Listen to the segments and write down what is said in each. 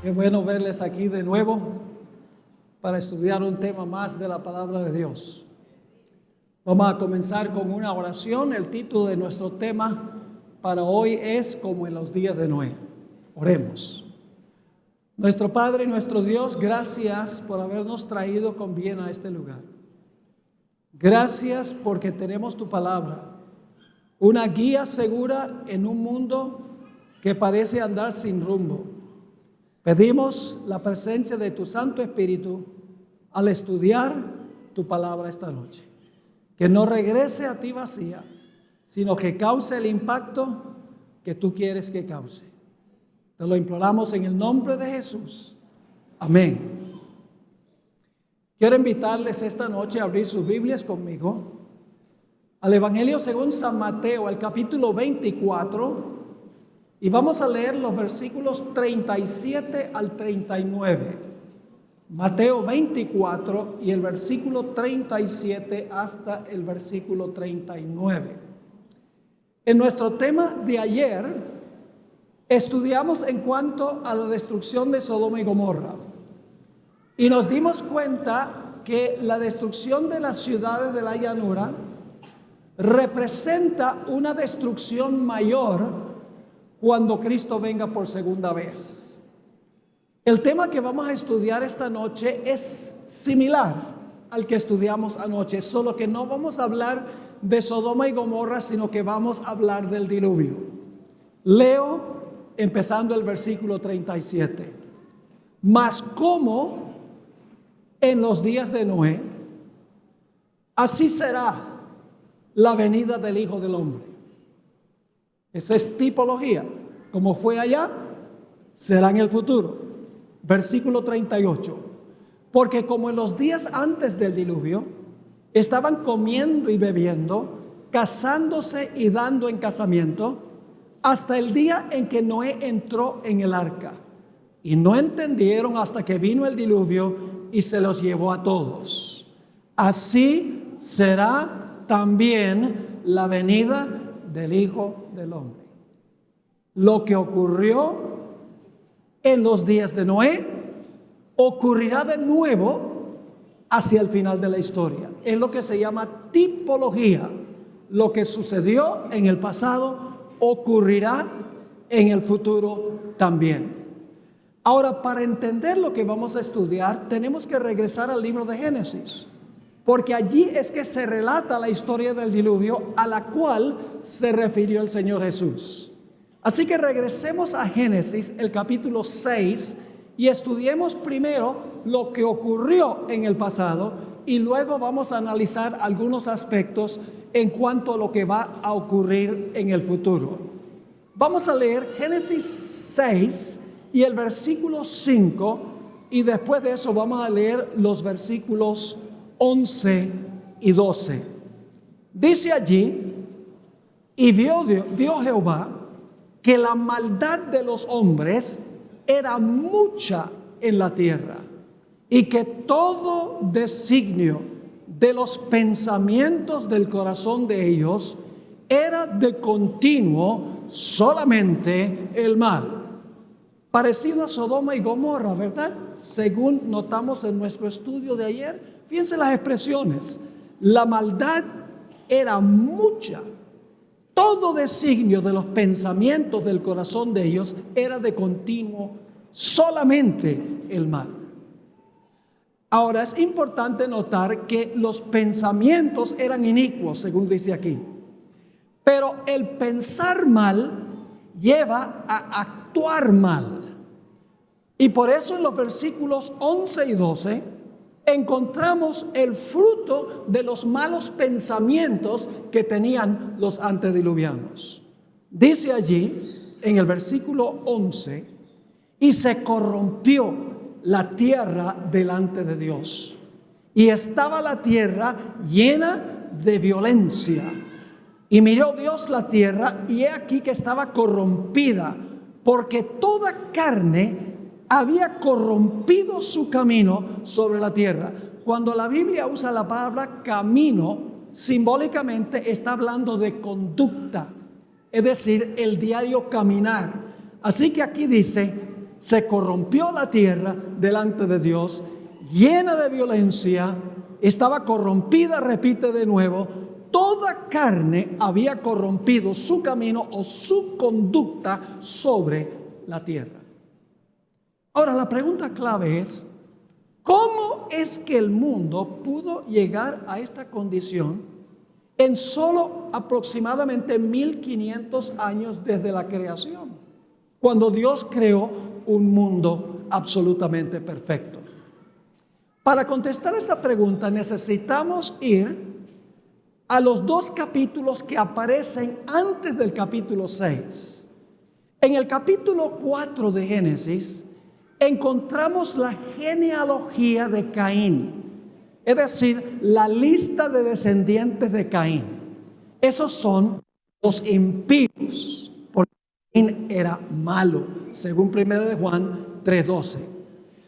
Qué bueno verles aquí de nuevo para estudiar un tema más de la palabra de Dios. Vamos a comenzar con una oración. El título de nuestro tema para hoy es como en los días de Noé. Oremos. Nuestro Padre y nuestro Dios, gracias por habernos traído con bien a este lugar. Gracias porque tenemos tu palabra, una guía segura en un mundo que parece andar sin rumbo. Pedimos la presencia de tu Santo Espíritu al estudiar tu palabra esta noche. Que no regrese a ti vacía, sino que cause el impacto que tú quieres que cause. Te lo imploramos en el nombre de Jesús. Amén. Quiero invitarles esta noche a abrir sus Biblias conmigo al Evangelio según San Mateo, al capítulo 24. Y vamos a leer los versículos 37 al 39. Mateo 24 y el versículo 37 hasta el versículo 39. En nuestro tema de ayer estudiamos en cuanto a la destrucción de Sodoma y Gomorra. Y nos dimos cuenta que la destrucción de las ciudades de la llanura representa una destrucción mayor cuando Cristo venga por segunda vez. El tema que vamos a estudiar esta noche es similar al que estudiamos anoche, solo que no vamos a hablar de Sodoma y Gomorra, sino que vamos a hablar del diluvio. Leo empezando el versículo 37. Mas como en los días de Noé, así será la venida del Hijo del Hombre. Esa es tipología. Como fue allá, será en el futuro. Versículo 38. Porque como en los días antes del diluvio, estaban comiendo y bebiendo, casándose y dando en casamiento, hasta el día en que Noé entró en el arca. Y no entendieron hasta que vino el diluvio y se los llevó a todos. Así será también la venida del Hijo del Hombre. Lo que ocurrió en los días de Noé ocurrirá de nuevo hacia el final de la historia. Es lo que se llama tipología. Lo que sucedió en el pasado ocurrirá en el futuro también. Ahora, para entender lo que vamos a estudiar, tenemos que regresar al libro de Génesis, porque allí es que se relata la historia del diluvio a la cual se refirió el Señor Jesús. Así que regresemos a Génesis, el capítulo 6, y estudiemos primero lo que ocurrió en el pasado y luego vamos a analizar algunos aspectos en cuanto a lo que va a ocurrir en el futuro. Vamos a leer Génesis 6 y el versículo 5 y después de eso vamos a leer los versículos 11 y 12. Dice allí: y vio Jehová que la maldad de los hombres era mucha en la tierra, y que todo designio de los pensamientos del corazón de ellos era de continuo solamente el mal. Parecido a Sodoma y Gomorra, ¿verdad? Según notamos en nuestro estudio de ayer, fíjense las expresiones. La maldad era mucha. Todo designio de los pensamientos del corazón de ellos era de continuo solamente el mal. Ahora es importante notar que los pensamientos eran inicuos, según dice aquí. Pero el pensar mal lleva a actuar mal. Y por eso en los versículos 11 y 12 encontramos el fruto de los malos pensamientos que tenían los antediluvianos. Dice allí en el versículo 11: y se corrompió la tierra delante de Dios, y estaba la tierra llena de violencia. Y miró Dios la tierra, y he aquí que estaba corrompida, porque toda carne había corrompido su camino sobre la tierra. Cuando la Biblia usa la palabra camino, simbólicamente está hablando de conducta, es decir, el diario caminar. Así que aquí dice: se corrompió la tierra delante de Dios, llena de violencia, estaba corrompida, repite de nuevo, toda carne había corrompido su camino o su conducta sobre la tierra. Ahora, la pregunta clave es, ¿cómo es que el mundo pudo llegar a esta condición en solo aproximadamente 1500 años desde la creación, cuando Dios creó un mundo absolutamente perfecto? Para contestar esta pregunta necesitamos ir a los 2 capítulos que aparecen antes del capítulo 6. En el capítulo 4 de Génesis encontramos la genealogía de Caín, es decir, la lista de descendientes de Caín. Esos son los impíos, porque Caín era malo, según 1 de Juan 3:12.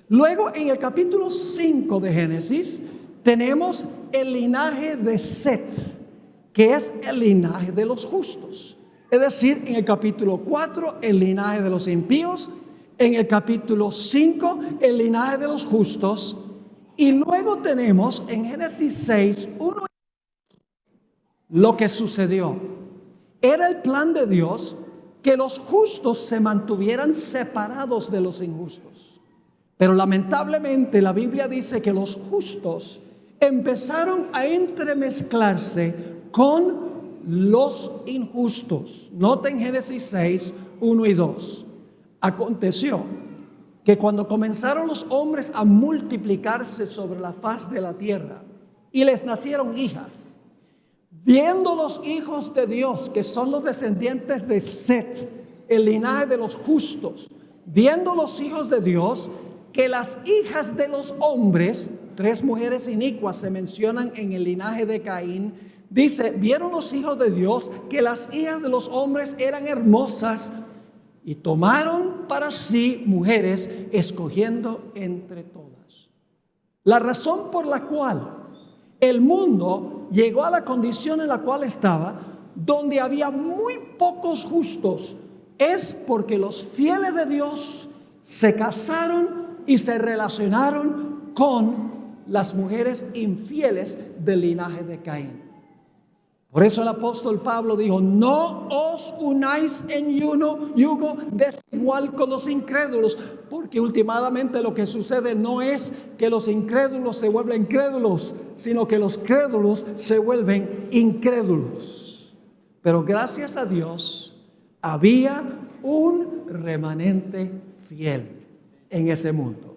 Luego, en el capítulo 5 de Génesis, tenemos el linaje de Set, que es el linaje de los justos. Es decir, en el capítulo 4, el linaje de los impíos. En el capítulo 5, el linaje de los justos. Y luego tenemos en Génesis 6, lo que sucedió. Era el plan de Dios que los justos se mantuvieran separados de los injustos. Pero lamentablemente la Biblia dice que los justos empezaron a entremezclarse con los injustos. Noten Génesis 6, 1 y 2. Aconteció que cuando comenzaron los hombres a multiplicarse sobre la faz de la tierra y les nacieron hijas, viendo los hijos de Dios, que son los descendientes de Set, el linaje de los justos, viendo los hijos de Dios, que las hijas de los hombres, 3 mujeres inicuas se mencionan en el linaje de Caín, dice, vieron los hijos de Dios que las hijas de los hombres eran hermosas y tomaron para sí mujeres, escogiendo entre todas. La razón por la cual el mundo llegó a la condición en la cual estaba, donde había muy pocos justos, es porque los fieles de Dios se casaron y se relacionaron con las mujeres infieles del linaje de Caín. Por eso el apóstol Pablo dijo, no os unáis en yugo desigual con los incrédulos, porque últimamente lo que sucede no es que los incrédulos se vuelven crédulos, sino que los crédulos se vuelven incrédulos. Pero gracias a Dios había un remanente fiel en ese mundo.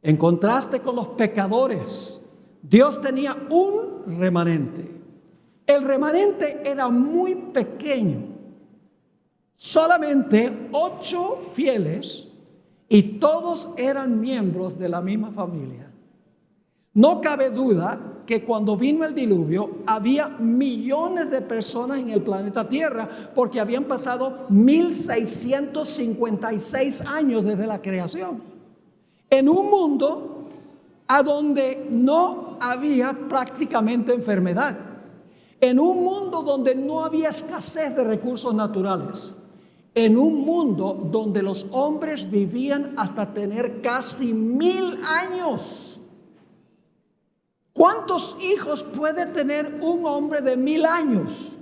En contraste con los pecadores, Dios tenía un remanente. El remanente era muy pequeño, solamente 8 fieles, y todos eran miembros de la misma familia. No cabe duda que cuando vino el diluvio había millones de personas en el planeta Tierra, porque habían pasado 1656 años desde la creación, en un mundo a donde no había prácticamente enfermedad, en un mundo donde no había escasez de recursos naturales, en un mundo donde los hombres vivían hasta tener casi 1000 años. ¿Cuántos hijos puede tener un hombre de 1000 años?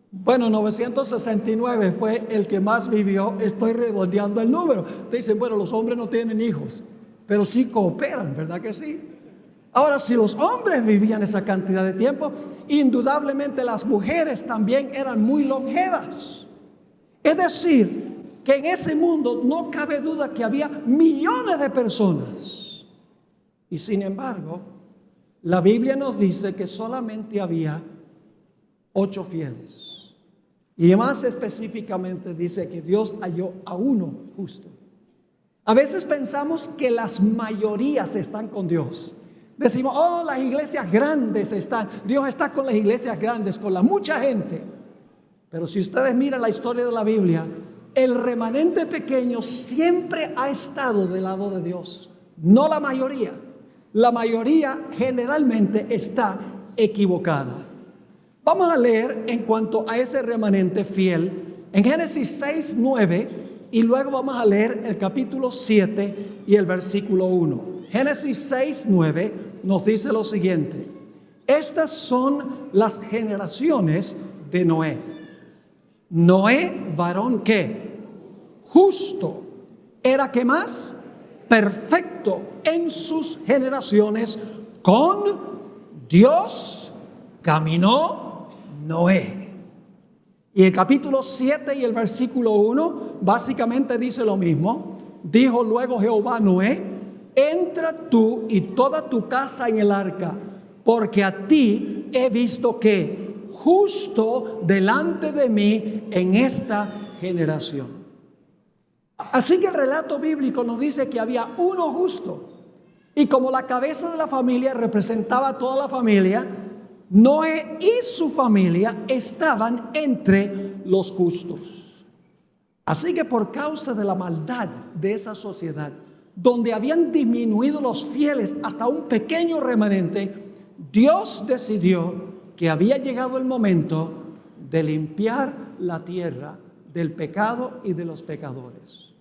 Bueno, 969 fue el que más vivió. Estoy redondeando el número. Te dicen, bueno, los hombres no tienen hijos, pero sí cooperan, ¿verdad que sí? Ahora, si los hombres vivían esa cantidad de tiempo, indudablemente las mujeres también eran muy longevas. Es decir, que en ese mundo no cabe duda que había millones de personas. Y sin embargo, la Biblia nos dice que solamente había 8 fieles. Y más específicamente dice que Dios halló a uno justo. A veces pensamos que las mayorías están con Dios. Decimos, oh, las iglesias grandes están, Dios está con las iglesias grandes, con la mucha gente. Pero si ustedes miran la historia de la Biblia, el remanente pequeño siempre ha estado del lado de Dios, no la mayoría. La mayoría generalmente está equivocada. Vamos a leer en cuanto a ese remanente fiel. En Génesis 6:9 y luego vamos a leer el capítulo 7 y el versículo 1. Génesis 6, 9 nos dice lo siguiente: estas son las generaciones de Noé. Noé, varón que justo, era que más perfecto en sus generaciones, con Dios caminó Noé. Y el capítulo 7 y el versículo 1 básicamente dice lo mismo. Dijo luego Jehová a Noé: entra tú y toda tu casa en el arca, porque a ti he visto que justo delante de mí en esta generación. Así que el relato bíblico nos dice que había uno justo, y como la cabeza de la familia representaba a toda la familia, Noé y su familia estaban entre los justos. Así que por causa de la maldad de esa sociedad, donde habían disminuido los fieles hasta un pequeño remanente, Dios decidió que había llegado el momento de limpiar la tierra del pecado y de los pecadores.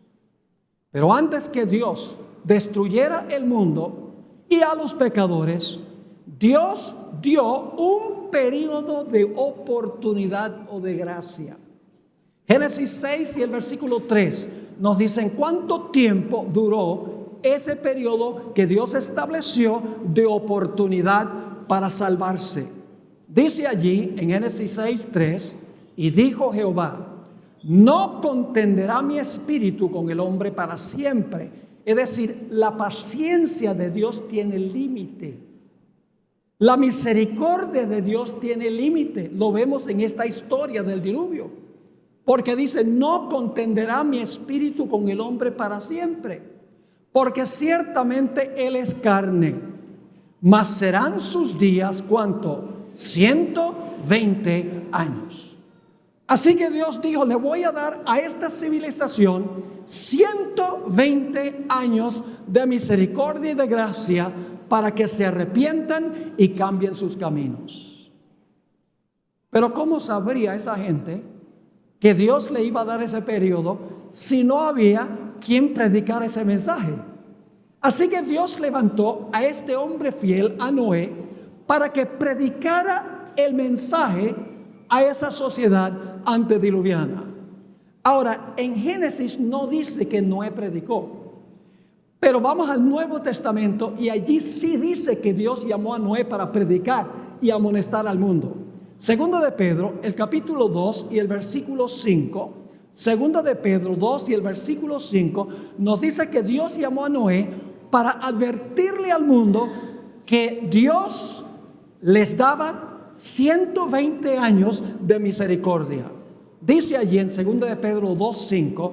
Pero antes que Dios destruyera el mundo y a los pecadores, Dios dio un periodo de oportunidad o de gracia. Génesis 6 y el versículo 3 nos dicen cuánto tiempo duró ese periodo que Dios estableció de oportunidad para salvarse. Dice allí en Génesis 6, 3: y dijo Jehová: no contenderá mi espíritu con el hombre para siempre. Es decir, la paciencia de Dios tiene límite. La misericordia de Dios tiene límite. Lo vemos en esta historia del diluvio. Porque dice: no contenderá mi espíritu con el hombre para siempre. Porque ciertamente él es carne. Mas serán sus días, ¿cuánto? 120 años. Así que Dios dijo: le voy a dar a esta civilización 120 años de misericordia y de gracia para que se arrepientan y cambien sus caminos. Pero ¿cómo sabría esa gente que Dios le iba a dar ese periodo si no había quien predicara ese mensaje? Así que Dios levantó a este hombre fiel, a Noé, para que predicara el mensaje a esa sociedad antediluviana. Ahora, en Génesis no dice que Noé predicó, pero vamos al Nuevo Testamento y allí sí dice que Dios llamó a Noé para predicar y amonestar al mundo. Segundo de Pedro, el capítulo 2 y el versículo 5. Segunda de Pedro 2 y el versículo 5 nos dice que Dios llamó a Noé para advertirle al mundo que Dios les daba 120 años de misericordia. Dice allí en 2 de Pedro 2:5: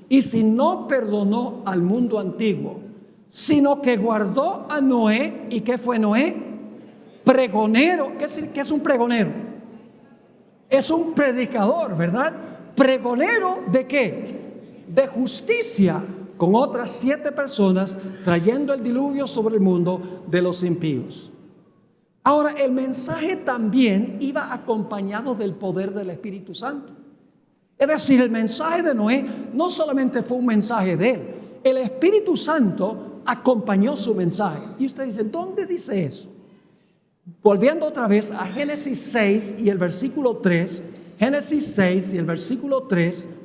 y si no perdonó al mundo antiguo, sino que guardó a Noé. ¿Y qué fue Noé? Pregonero. ¿Qué es un pregonero? Es un predicador, ¿verdad? Pregonero ¿de qué? De justicia, con otras 7 personas, trayendo el diluvio sobre el mundo de los impíos. Ahora, el mensaje también iba acompañado del poder del Espíritu Santo. Es decir, el mensaje de Noé no solamente fue un mensaje de él, el Espíritu Santo acompañó su mensaje. Y usted dice: ¿dónde dice eso? Volviendo otra vez a Génesis 6 y el versículo 3, Génesis 6 y el versículo 3: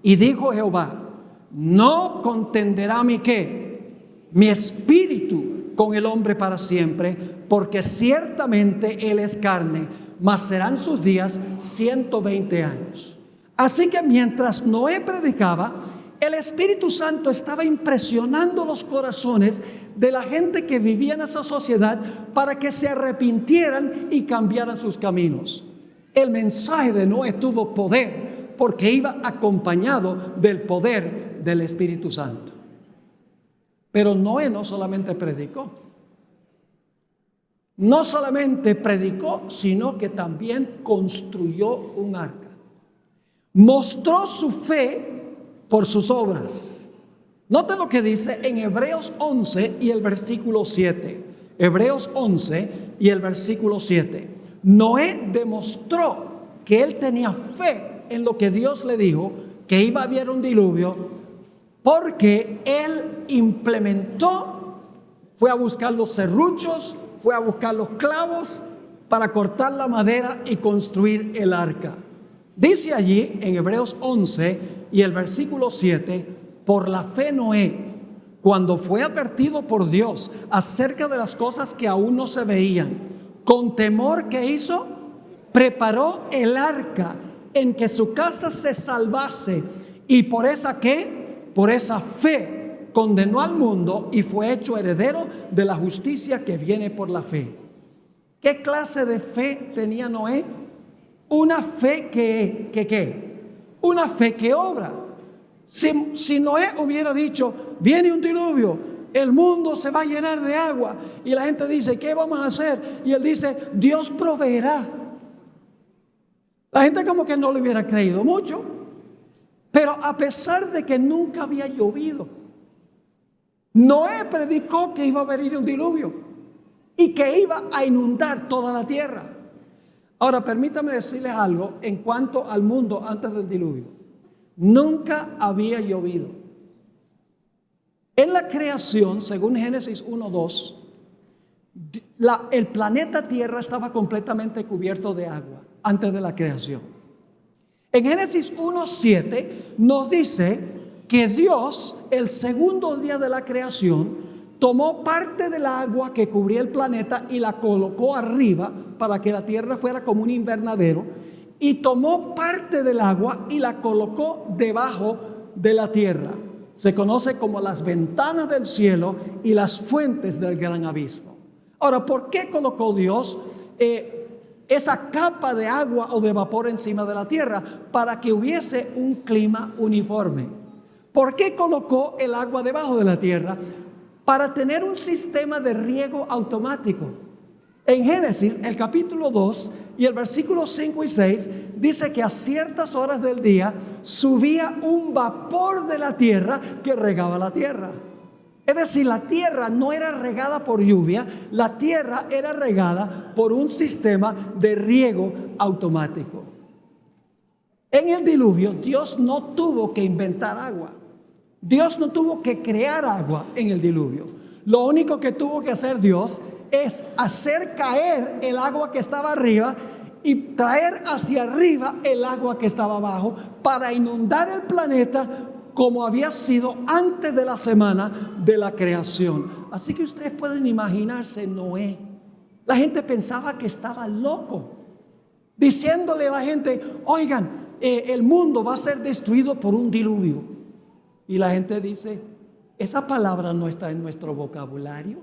y dijo Jehová: no contenderá mi ¿qué? Mi espíritu con el hombre para siempre, porque ciertamente él es carne, mas serán sus días 120 años. Así que mientras Noé predicaba, el Espíritu Santo estaba impresionando los corazones de la gente que vivía en esa sociedad para que se arrepintieran y cambiaran sus caminos. El mensaje de Noé tuvo poder porque iba acompañado del poder del Espíritu Santo. Pero Noé no solamente predicó. No solamente predicó, sino que también construyó un arca. Mostró su fe por sus obras. Note lo que dice en Hebreos 11 y el versículo 7. Hebreos 11 y el versículo 7. Noé demostró que él tenía fe en lo que Dios le dijo, que iba a haber un diluvio, porque él implementó, fue a buscar los serruchos, fue a buscar los clavos para cortar la madera y construir el arca. Dice allí en Hebreos 11 y el versículo 7, por la fe Noé, cuando fue advertido por Dios acerca de las cosas que aún no se veían, con temor, ¿qué hizo? Preparó el arca en que su casa se salvase, y por esa ¿qué? Por esa fe condenó al mundo y fue hecho heredero de la justicia que viene por la fe. ¿Qué clase de fe tenía Noé? Una fe que una fe que obra. Si Noé hubiera dicho, viene un diluvio, el mundo se va a llenar de agua, y la gente dice, ¿qué vamos a hacer? Y él dice, Dios proveerá. La gente como que no le hubiera creído mucho. Pero a pesar de que nunca había llovido, Noé predicó que iba a venir un diluvio y que iba a inundar toda la tierra. Ahora, permítame decirles algo en cuanto al mundo antes del diluvio. Nunca había llovido. En la creación, según Génesis 1:2, el planeta Tierra estaba completamente cubierto de agua antes de la creación. En Génesis 1:7 nos dice que Dios, el segundo día de la creación, tomó parte del agua que cubría el planeta y la colocó arriba para que la tierra fuera como un invernadero, y tomó parte del agua y la colocó debajo de la tierra. Se conoce como las ventanas del cielo y las fuentes del gran abismo. Ahora, ¿por qué colocó Dios esa capa de agua o de vapor encima de la tierra? Para que hubiese un clima uniforme. ¿Por qué colocó el agua debajo de la tierra? Para tener un sistema de riego automático. En Génesis, el capítulo 2 y el versículo 5 y 6 dice que a ciertas horas del día subía un vapor de la tierra que regaba la tierra. Es decir, la tierra no era regada por lluvia, la tierra era regada por un sistema de riego automático. En el diluvio, Dios no tuvo que inventar agua. Dios no tuvo que crear agua en el diluvio. Lo único que tuvo que hacer Dios es hacer caer el agua que estaba arriba y traer hacia arriba el agua que estaba abajo para inundar el planeta como había sido antes de la semana de la creación. Así que ustedes pueden imaginarse Noé. La gente pensaba que estaba loco, diciéndole a la gente, oigan, el mundo va a ser destruido por un diluvio. Y la gente dice, esa palabra no está en nuestro vocabulario.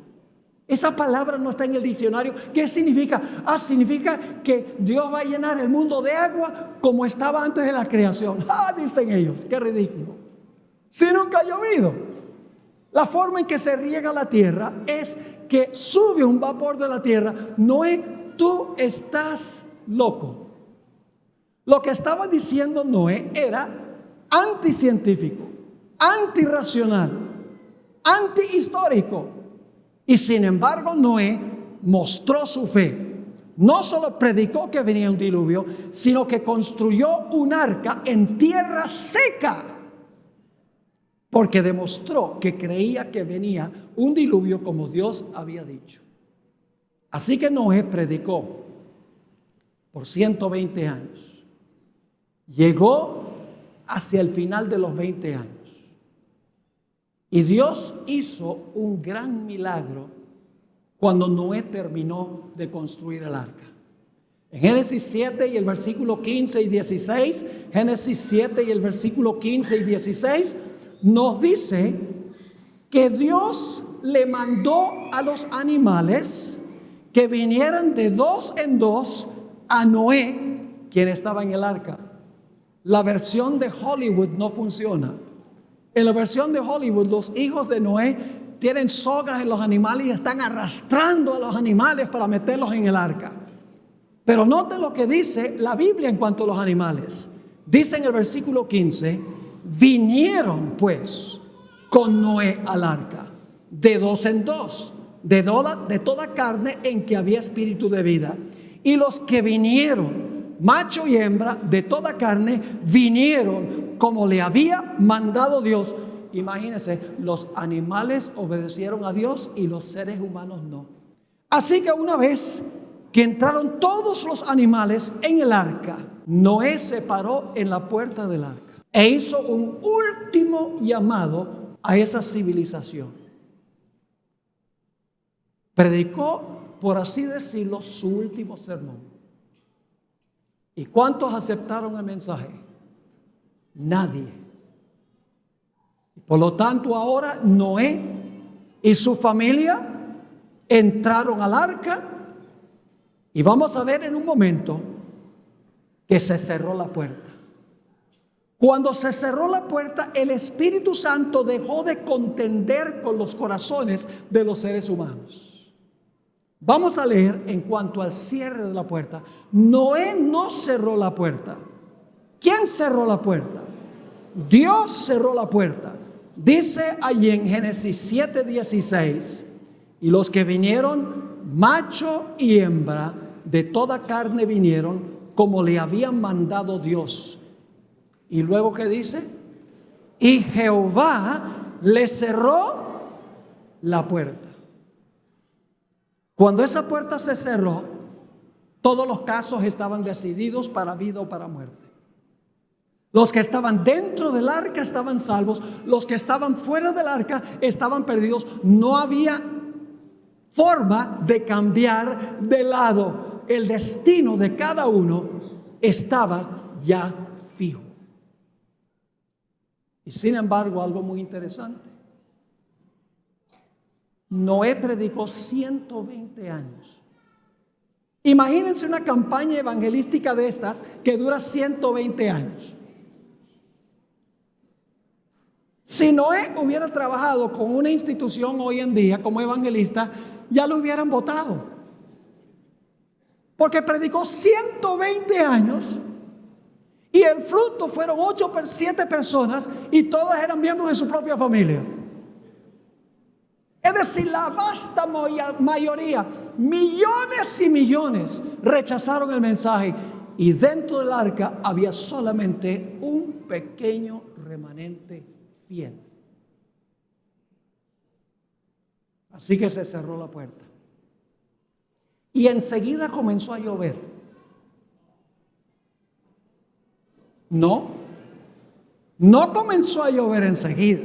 Esa palabra no está en el diccionario. ¿Qué significa? Significa que Dios va a llenar el mundo de agua como estaba antes de la creación. Dicen ellos, qué ridículo. Si nunca ha llovido. La forma en que se riega la tierra es que sube un vapor de la tierra. Noé, tú estás loco. Lo que estaba diciendo Noé era anticientífico, antirracional, antihistórico. Y sin embargo, Noé mostró su fe. No solo predicó que venía un diluvio, sino que construyó un arca en tierra seca, porque demostró que creía que venía un diluvio como Dios había dicho. Así que Noé predicó por 120 años. Llegó hacia el final de los 20 años. Y Dios hizo un gran milagro cuando Noé terminó de construir el arca. En Génesis 7 y el versículo 15 y 16, Génesis 7 y el versículo 15 y 16, nos dice que Dios le mandó a los animales que vinieran de dos en dos a Noé, quien estaba en el arca. La versión de Hollywood no funciona. En la versión de Hollywood, los hijos de Noé tienen sogas en los animales y están arrastrando a los animales para meterlos en el arca. Pero noten lo que dice la Biblia en cuanto a los animales. Dice en el versículo 15, vinieron pues con Noé al arca, de dos en dos, de toda carne en que había espíritu de vida. Y los que vinieron, macho y hembra de toda carne, vinieron como le había mandado Dios. Imagínense, los animales obedecieron a Dios y los seres humanos no. Así que una vez que entraron todos los animales en el arca, Noé se paró en la puerta del arca e hizo un último llamado a esa civilización. Predicó, por así decirlo, su último sermón. ¿Y cuántos aceptaron el mensaje? Nadie. Por lo tanto, ahora Noé y su familia entraron al arca y vamos a ver en un momento que se cerró la puerta. Cuando se cerró la puerta, el Espíritu Santo dejó de contender con los corazones de los seres humanos. Vamos a leer en cuanto al cierre de la puerta. Noé no cerró la puerta. ¿Quién cerró la puerta? Dios cerró la puerta. Dice allí en Génesis 7:16, y los que vinieron, macho y hembra, de toda carne vinieron, como le habían mandado Dios. Y luego, ¿qué dice? Y Jehová le cerró la puerta. Cuando esa puerta se cerró, todos los casos estaban decididos para vida o para muerte. Los que estaban dentro del arca estaban salvos, los que estaban fuera del arca estaban perdidos. No había forma de cambiar de lado. El destino de cada uno estaba ya fijo. Y sin embargo, algo muy interesante. Noé predicó 120 años. Imagínense una campaña evangelística de estas que dura 120 años. Si Noé hubiera trabajado con una institución hoy en día como evangelista, ya lo hubieran votado. Porque predicó 120 años y el fruto fueron 7 personas y todas eran miembros de su propia familia. Es decir, la vasta mayoría, millones y millones, rechazaron el mensaje. Y dentro del arca había solamente un pequeño remanente fiel. Así que se cerró la puerta. Y enseguida comenzó a llover. No comenzó a llover enseguida.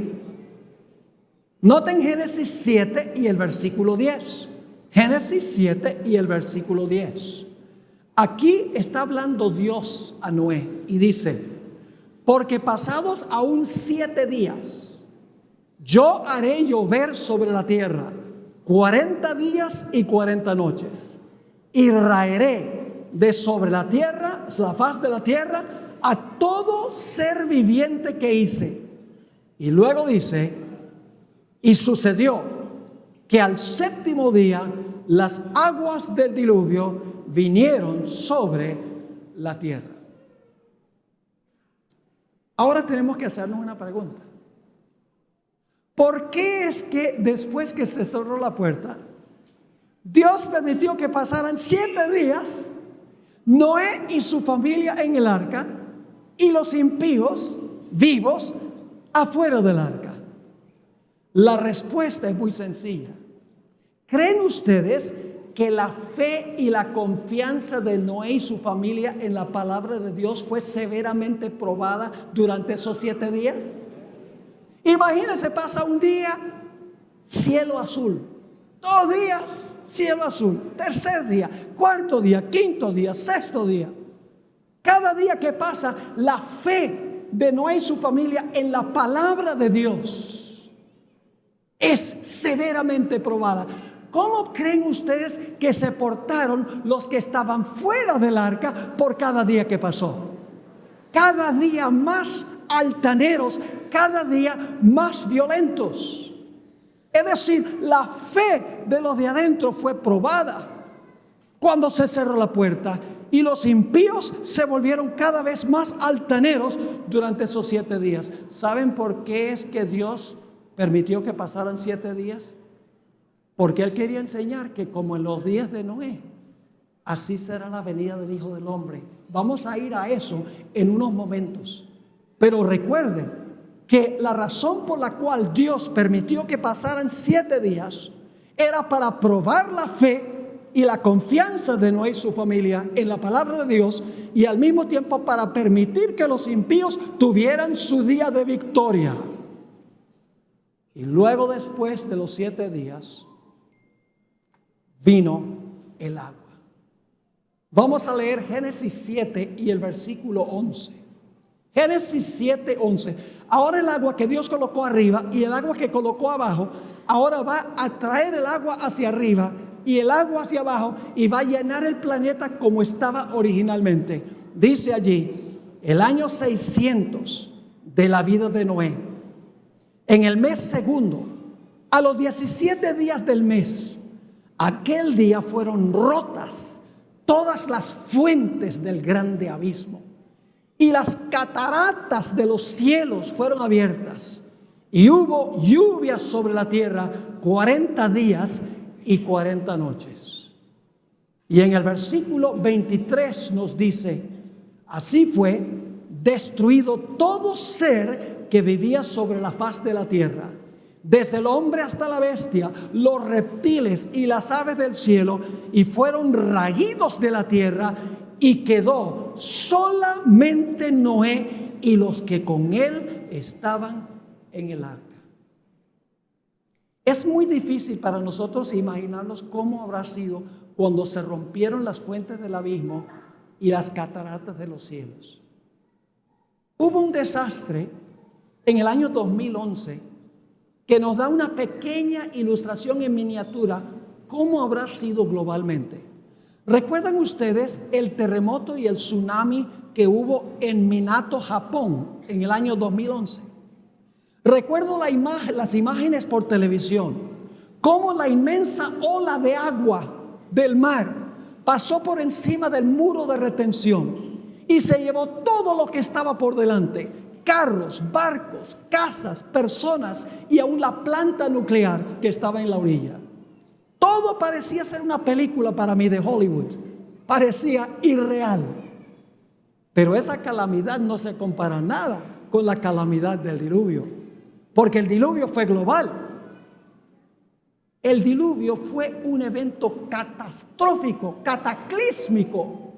Noten Génesis 7 y el versículo 10. Génesis 7 y el versículo 10. Aquí está hablando Dios a Noé y dice: porque pasados aún 7 días, yo haré llover sobre la tierra 40 días y 40 noches, y raeré de sobre la tierra, la faz de la tierra, a todo ser viviente que hice. Y luego dice: y sucedió que al 7º día las aguas del diluvio vinieron sobre la tierra. Ahora tenemos que hacernos una pregunta. ¿Por qué es que después que se cerró la puerta, Dios permitió que pasaran 7 días, Noé y su familia en el arca y los impíos vivos afuera del arca? La respuesta es muy sencilla. ¿Creen ustedes que la fe y la confianza de Noé y su familia en la palabra de Dios fue severamente probada durante esos 7 días? Imagínense, pasa un día, cielo azul. 2 días, cielo azul. 3er día, 4º día, 5º día, 6º día. Cada día que pasa, la fe de Noé y su familia en la palabra de Dios es severamente probada. ¿Cómo creen ustedes que se portaron los que estaban fuera del arca por cada día que pasó? Cada día más altaneros, cada día más violentos. Es decir, la fe de los de adentro fue probada cuando se cerró la puerta, y los impíos se volvieron cada vez más altaneros durante esos 7 días. ¿Saben por qué es que Dios permitió que pasaran 7 días? Porque Él quería enseñar que como en los días de Noé, así será la venida del Hijo del Hombre. Vamos a ir a eso en unos momentos. Pero recuerden que la razón por la cual Dios permitió que pasaran 7 días era para probar la fe y la confianza de Noé y su familia en la palabra de Dios, y al mismo tiempo para permitir que los impíos tuvieran su día de victoria. Y luego, después de los 7 días, vino el agua. Vamos a leer Génesis 7 y el versículo 11. Génesis 7, 11. Ahora el agua que Dios colocó arriba y el agua que colocó abajo, ahora va a traer el agua hacia arriba y el agua hacia abajo, y va a llenar el planeta como estaba originalmente. Dice allí, el año 600 de la vida de Noé, en el mes segundo, a los 17 días del mes, aquel día fueron rotas todas las fuentes del grande abismo, y las cataratas de los cielos fueron abiertas, y hubo lluvia sobre la tierra 40 días y 40 noches. Y en el versículo 23 nos dice, así fue destruido todo ser que vivía sobre la faz de la tierra, desde el hombre hasta la bestia, los reptiles y las aves del cielo, y fueron raídos de la tierra, y quedó solamente Noé y los que con él estaban en el arca. Es muy difícil para nosotros imaginarnos cómo habrá sido cuando se rompieron las fuentes del abismo y las cataratas de los cielos. Hubo un desastre en el año 2011 que nos da una pequeña ilustración en miniatura cómo habrá sido globalmente. ¿Recuerdan ustedes el terremoto y el tsunami que hubo en Minato, Japón, en el año 2011? Recuerdo las imágenes por televisión, cómo la inmensa ola de agua del mar pasó por encima del muro de retención y se llevó todo lo que estaba por delante: carros, barcos, casas, personas y aún la planta nuclear que estaba en la orilla. Todo parecía ser una película para mí de Hollywood, parecía irreal. Pero esa calamidad no se compara nada con la calamidad del diluvio, porque el diluvio fue global. El diluvio fue un evento catastrófico, cataclísmico.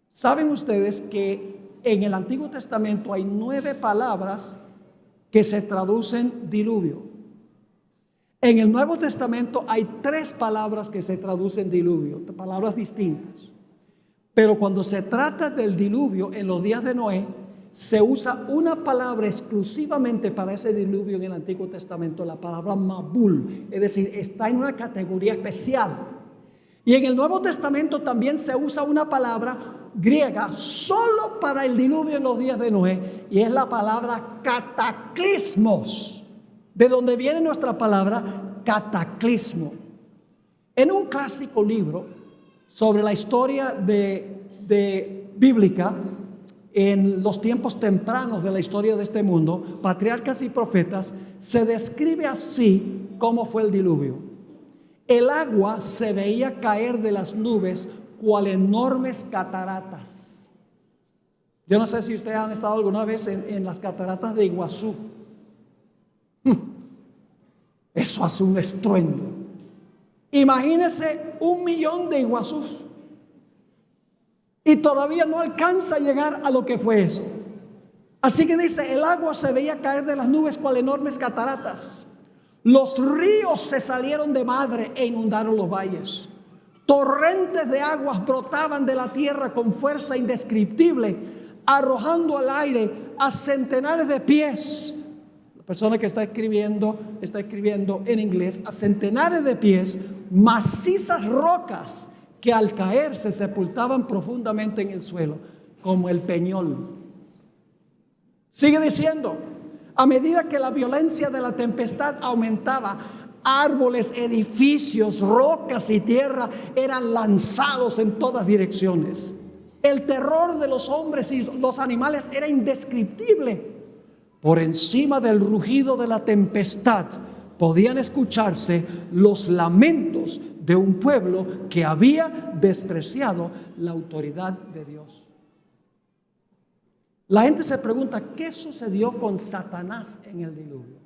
¿Saben ustedes que en el Antiguo Testamento hay 9 palabras que se traducen diluvio? En el Nuevo Testamento hay 3 palabras que se traducen diluvio, palabras distintas. Pero cuando se trata del diluvio en los días de Noé, se usa una palabra exclusivamente para ese diluvio en el Antiguo Testamento, la palabra Mabul, es decir, está en una categoría especial. Y en el Nuevo Testamento también se usa una palabra griega solo para el diluvio en los días de Noé, y es la palabra cataclismos, de donde viene nuestra palabra cataclismo. En un clásico libro sobre la historia bíblica en los tiempos tempranos de la historia de este mundo, Patriarcas y Profetas, se describe así cómo fue el diluvio. El agua se veía caer de las nubes cual enormes cataratas. Yo no sé si ustedes han estado alguna vez en las cataratas de Iguazú. Eso hace un estruendo. Imagínense 1 millón de Iguazús y todavía no alcanza a llegar a lo que fue eso. Así que dice, el agua se veía caer de las nubes cual enormes cataratas. Los ríos se salieron de madre e inundaron los valles. Torrentes de aguas brotaban de la tierra con fuerza indescriptible, arrojando al aire a centenares de pies. La persona que está escribiendo en inglés, a centenares de pies, macizas rocas que al caer se sepultaban profundamente en el suelo, como el peñol. Sigue diciendo, a medida que la violencia de la tempestad aumentaba, árboles, edificios, rocas y tierra eran lanzados en todas direcciones. El terror de los hombres y los animales era indescriptible. Por encima del rugido de la tempestad podían escucharse los lamentos de un pueblo que había despreciado la autoridad de Dios. La gente se pregunta, ¿qué sucedió con Satanás en el diluvio?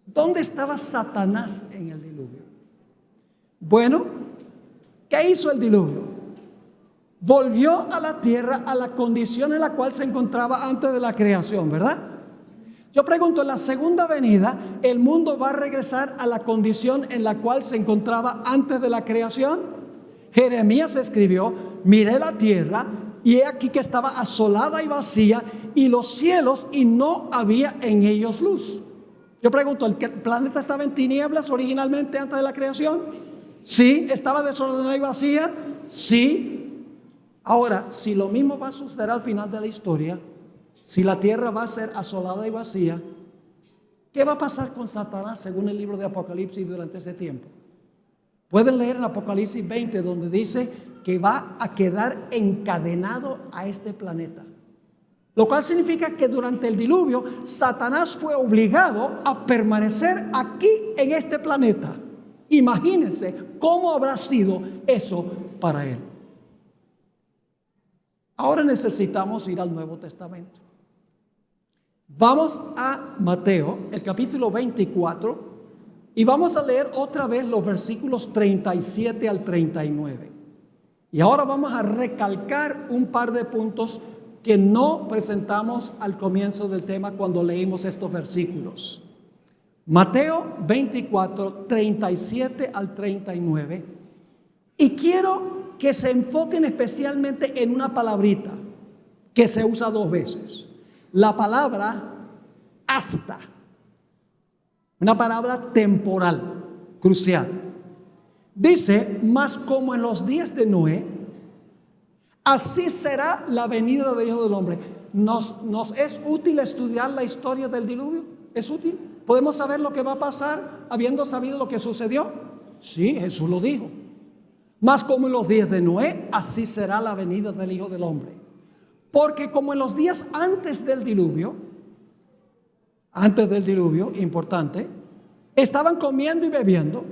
¿Dónde estaba Satanás en el diluvio? Bueno, ¿qué hizo el diluvio? Volvió a la tierra a la condición en la cual se encontraba antes de la creación, ¿verdad? Yo pregunto, en la segunda venida, ¿el mundo va a regresar a la condición en la cual se encontraba antes de la creación? Jeremías escribió, miré la tierra y he aquí que estaba asolada y vacía, y los cielos, y no había en ellos luz. Yo pregunto, ¿el planeta estaba en tinieblas originalmente antes de la creación? Sí. ¿Estaba desordenada y vacía? Sí. Ahora, si lo mismo va a suceder al final de la historia, si la tierra va a ser asolada y vacía, ¿qué va a pasar con Satanás según el libro de Apocalipsis durante ese tiempo? Pueden leer en Apocalipsis 20 donde dice que va a quedar encadenado a este planeta. Lo cual significa que durante el diluvio Satanás fue obligado a permanecer aquí en este planeta. Imagínense cómo habrá sido eso para él. Ahora necesitamos ir al Nuevo Testamento. Vamos a Mateo, el capítulo 24, y vamos a leer otra vez los versículos 37 al 39. Y ahora vamos a recalcar un par de puntos que no presentamos al comienzo del tema cuando leímos estos versículos. Mateo 24, 37 al 39. Y quiero que se enfoquen especialmente en una palabrita que se usa dos veces. La palabra hasta. Una palabra temporal, crucial. Dice, mas como en los días de Noé, así será la venida del Hijo del Hombre. ¿Nos es útil estudiar la historia del diluvio? ¿Es útil? ¿Podemos saber lo que va a pasar habiendo sabido lo que sucedió? Sí, Jesús lo dijo. Mas como en los días de Noé, así será la venida del Hijo del Hombre. Porque como en los días antes del diluvio, importante, estaban comiendo y bebiendo,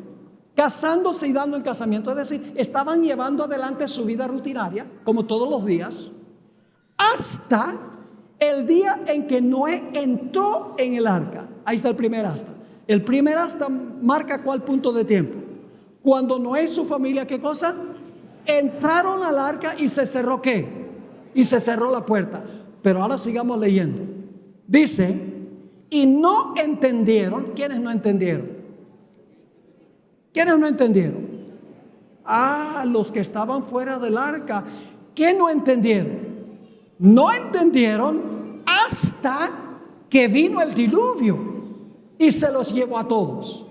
casándose y dando en casamiento, es decir, estaban llevando adelante su vida rutinaria, como todos los días, hasta el día en que Noé entró en el arca. Ahí está el primer hasta. El primer hasta marca cuál punto de tiempo. Cuando Noé y su familia, ¿qué cosa? Entraron al arca y se cerró ¿qué? Y se cerró la puerta. Pero ahora sigamos leyendo. Dice, y no entendieron. ¿Quiénes no entendieron? ¿Quiénes no entendieron? Los que estaban fuera del arca. ¿Qué no entendieron? No entendieron hasta que vino el diluvio y se los llevó a todos.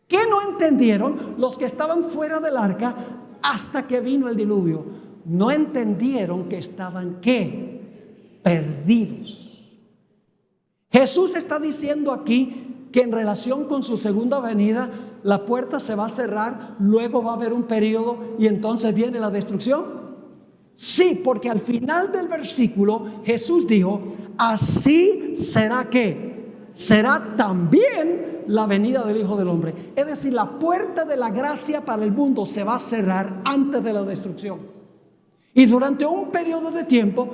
¿Qué no entendieron los que estaban fuera del arca hasta que vino el diluvio? No entendieron que estaban ¿qué? Perdidos. Jesús está diciendo aquí que en relación con su segunda venida, la puerta se va a cerrar, luego va a haber un periodo y entonces viene la destrucción. Sí, porque al final del versículo Jesús dijo, así será ¿qué? Será también la venida del Hijo del Hombre. Es decir, la puerta de la gracia para el mundo se va a cerrar antes de la destrucción. Y durante un periodo de tiempo,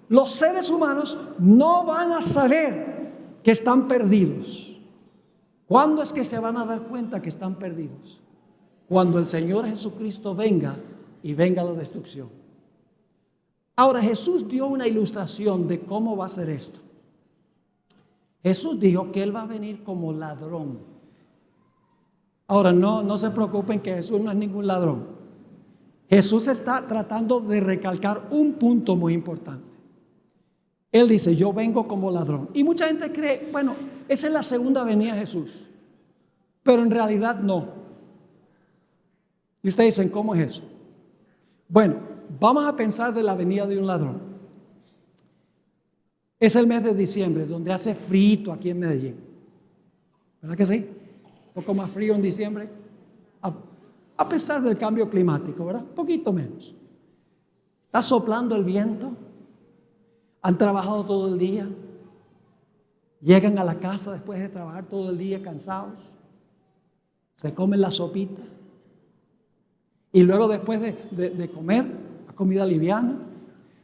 los seres humanos no van a saber que están perdidos. ¿Cuándo es que se van a dar cuenta que están perdidos? Cuando el Señor Jesucristo venga y venga la destrucción. Ahora, Jesús dio una ilustración de cómo va a ser esto. Jesús dijo que Él va a venir como ladrón. Ahora, no se preocupen que Jesús no es ningún ladrón. Jesús está tratando de recalcar un punto muy importante. Él dice, yo vengo como ladrón. Y mucha gente cree, bueno, esa es la segunda venida de Jesús. Pero en realidad no. Y ustedes dicen, ¿cómo es eso? Bueno, vamos a pensar de la venida de un ladrón. Es el mes de diciembre, donde hace frío aquí en Medellín. ¿Verdad que sí? Un poco más frío en diciembre. A pesar del cambio climático, ¿verdad? Un poquito menos. Está soplando el viento. Han trabajado todo el día. Llegan a la casa después de trabajar todo el día cansados. Se comen la sopita. Y luego después de comer, la comida liviana,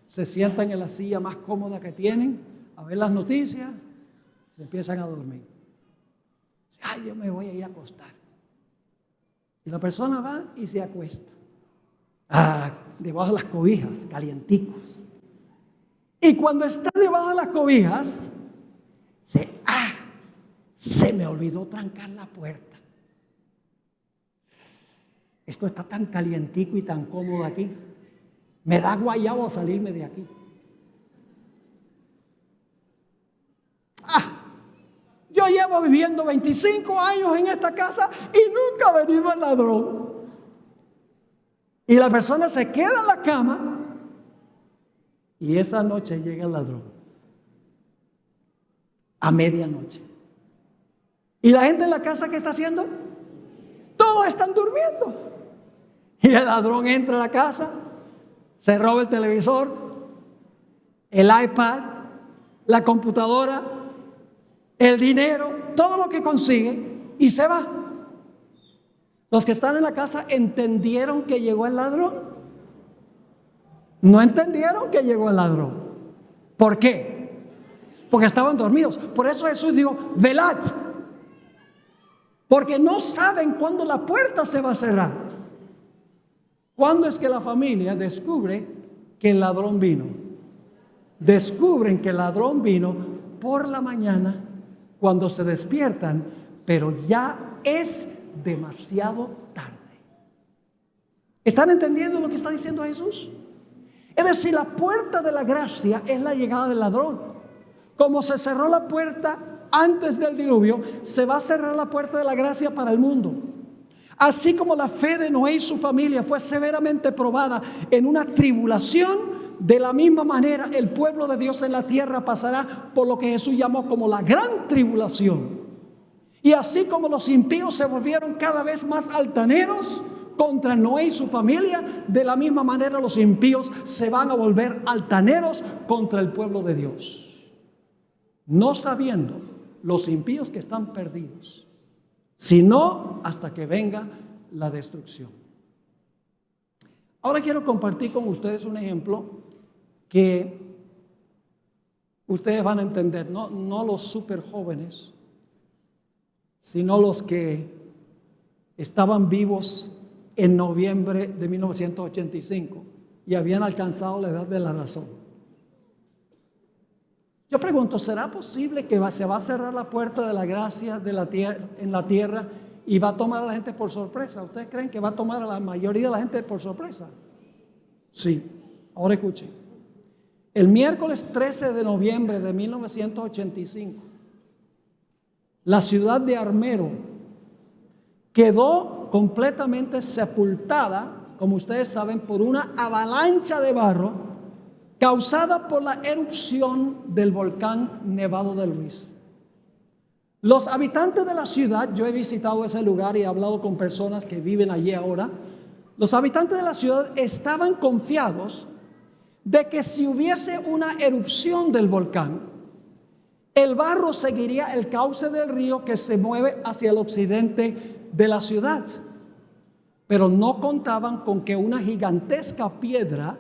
se sientan en la silla más cómoda que tienen a ver las noticias, se empiezan a dormir. Ay, yo me voy a ir a acostar. Y la persona va y se acuesta. Debajo de las cobijas, calienticos. Y cuando está debajo de las cobijas, se me olvidó trancar la puerta. Esto está tan calientico y tan cómodo aquí. Me da guayabo salirme de aquí. Yo llevo viviendo 25 años en esta casa y nunca ha venido el ladrón. Y la persona se queda en la cama y esa noche llega el ladrón. A medianoche. ¿Y la gente en la casa qué está haciendo? Todos están durmiendo. Y el ladrón entra a la casa, se roba el televisor, el iPad, la computadora, el dinero, todo lo que consigue y se va. Los que están en la casa entendieron que llegó el ladrón. No entendieron que llegó el ladrón. ¿Por qué? Porque estaban dormidos. Por eso Jesús dijo, velad. Porque no saben cuándo la puerta se va a cerrar. ¿Cuándo es que la familia descubre que el ladrón vino? Descubren que el ladrón vino por la mañana cuando se despiertan, pero ya es demasiado tarde. ¿Están entendiendo lo que está diciendo Jesús? Es decir, la puerta de la gracia es la llegada del ladrón. Como se cerró la puerta antes del diluvio, se va a cerrar la puerta de la gracia para el mundo. Así como la fe de Noé y su familia fue severamente probada en una tribulación, de la misma manera el pueblo de Dios en la tierra pasará por lo que Jesús llamó como la gran tribulación. Y así como los impíos se volvieron cada vez más altaneros contra Noé y su familia, de la misma manera los impíos se van a volver altaneros contra el pueblo de Dios. No sabiendo los impíos que están perdidos, sino hasta que venga la destrucción. Ahora quiero compartir con ustedes un ejemplo que ustedes van a entender, no los súper jóvenes, sino los que estaban vivos en noviembre de 1985 y habían alcanzado la edad de la razón. Yo pregunto, ¿será posible que se va a cerrar la puerta de la gracia de la tierra, en la tierra y va a tomar a la gente por sorpresa? ¿Ustedes creen que va a tomar a la mayoría de la gente por sorpresa? Sí. Ahora escuchen. El miércoles 13 de noviembre de 1985, la ciudad de Armero quedó completamente sepultada, como ustedes saben, por una avalancha de barro causada por la erupción del volcán Nevado del Ruiz. Los habitantes de la ciudad, yo he visitado ese lugar y he hablado con personas que viven allí ahora. Los habitantes de la ciudad estaban confiados de que si hubiese una erupción del volcán, el barro seguiría el cauce del río que se mueve hacia el occidente de la ciudad. Pero no contaban con que una gigantesca piedra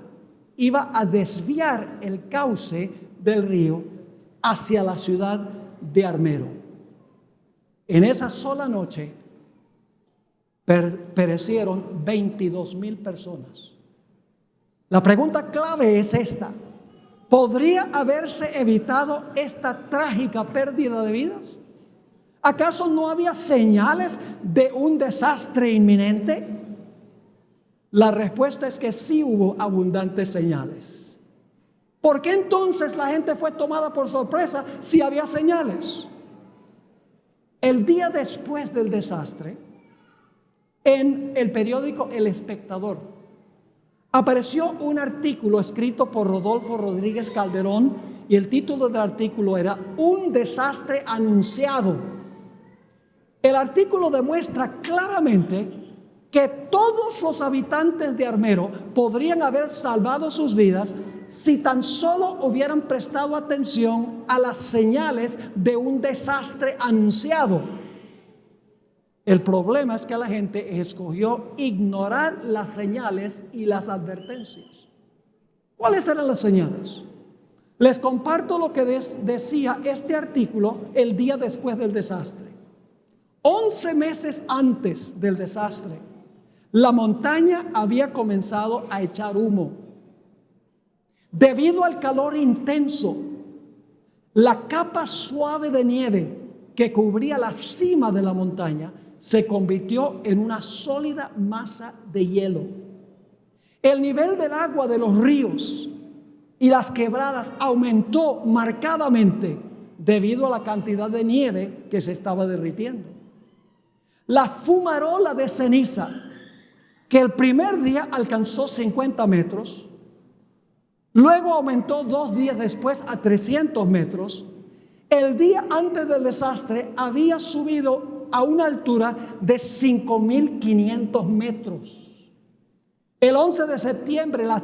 iba a desviar el cauce del río hacia la ciudad de Armero. En esa sola noche perecieron 22,000 personas. La pregunta clave es esta: ¿podría haberse evitado esta trágica pérdida de vidas? ¿Acaso no había señales de un desastre inminente? La respuesta es que sí hubo abundantes señales. ¿Por qué entonces la gente fue tomada por sorpresa si había señales? El día después del desastre, en el periódico El Espectador, apareció un artículo escrito por Rodolfo Rodríguez Calderón y el título del artículo era "Un desastre anunciado". El artículo demuestra claramente que todos los habitantes de Armero podrían haber salvado sus vidas si tan solo hubieran prestado atención a las señales de un desastre anunciado. El problema es que la gente escogió ignorar las señales y las advertencias. ¿Cuáles eran las señales? Les comparto lo que decía este artículo el día después del desastre. 11 meses antes del desastre, la montaña había comenzado a echar humo. Debido al calor intenso, la capa suave de nieve que cubría la cima de la montaña se convirtió en una sólida masa de hielo. El nivel del agua de los ríos y las quebradas aumentó marcadamente debido a la cantidad de nieve que se estaba derritiendo. La fumarola de ceniza, que el primer día alcanzó 50 metros, luego aumentó 2 días después a 300 metros, el día antes del desastre había subido a una altura de 5.500 metros. El 11 de septiembre la